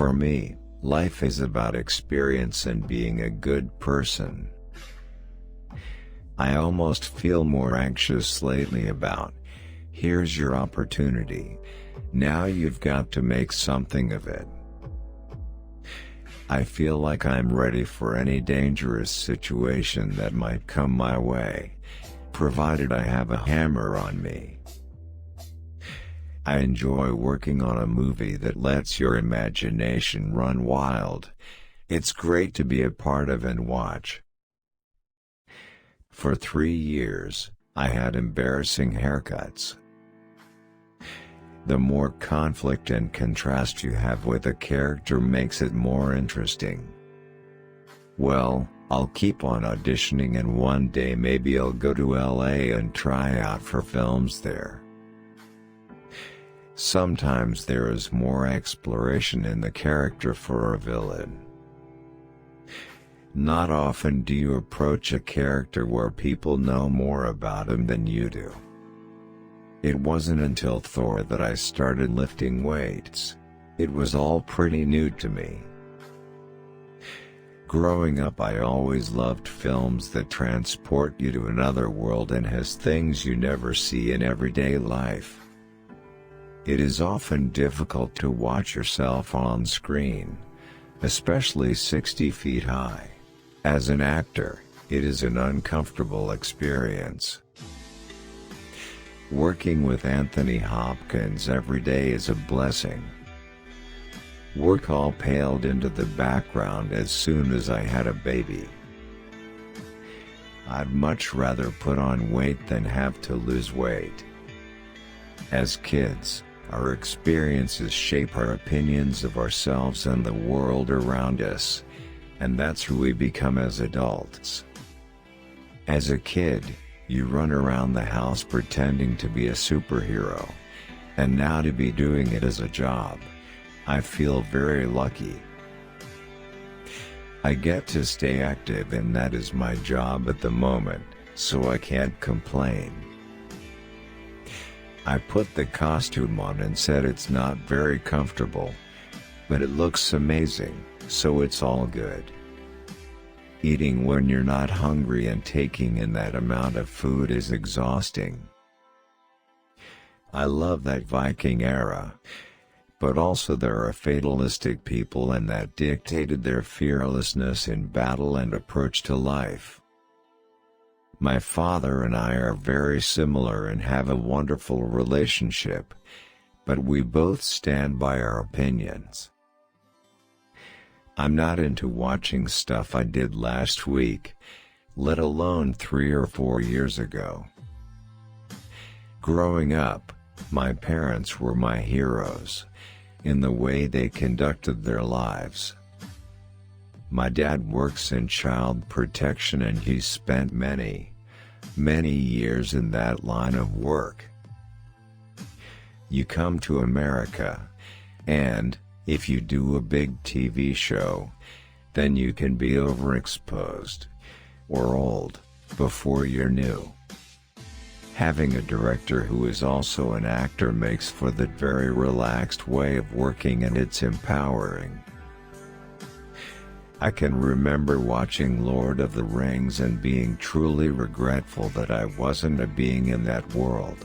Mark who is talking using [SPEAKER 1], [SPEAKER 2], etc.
[SPEAKER 1] For me, life is about experience and being a good person. I almost feel more anxious lately about, here's your opportunity, now you've got to make something of it. I feel like I'm ready for any dangerous situation that might come my way, provided I have a hammer on me. I enjoy working on a movie that lets your imagination run wild. It's great to be a part of and watch. For 3 years, I had embarrassing haircuts. The more conflict and contrast you have with a character makes it more interesting. Well, I'll keep on auditioning and one day maybe I'll go to LA and try out for films there. Sometimes there is more exploration in the character for a villain. Not often do you approach a character where people know more about him than you do. It wasn't until Thor that I started lifting weights. It was all pretty new to me. Growing up, I always loved films that transport you to another world and has things you never see in everyday life. It is often difficult to watch yourself on screen, especially 60 feet high. As an actor, it is an uncomfortable experience. Working with Anthony Hopkins every day is a blessing. Work all paled into the background as soon as I had a baby. I'd much rather put on weight than have to lose weight. As kids, our experiences shape our opinions of ourselves and the world around us, and that's who we become as adults. As a kid, you run around the house pretending to be a superhero, and now to be doing it as a job, I feel very lucky. I get to stay active and that is my job at the moment, so I can't complain. I put the costume on and said it's not very comfortable, but it looks amazing, so it's all good. Eating when you're not hungry and taking in that amount of food is exhausting. I love that Viking era, but also there are fatalistic people and that dictated their fearlessness in battle and approach to life. My father and I are very similar and have a wonderful relationship, but we both stand by our opinions. I'm not into watching stuff I did last week, let alone 3 or 4 years ago. Growing up, my parents were my heroes, in the way they conducted their lives. My dad works in child protection and he's spent many years in that line of work. You come to America, and, if you do a big TV show, then you can be overexposed, or old, before you're new. Having a director who is also an actor makes for that very relaxed way of working and it's empowering. I can remember watching Lord of the Rings and being truly regretful that I wasn't a being in that world.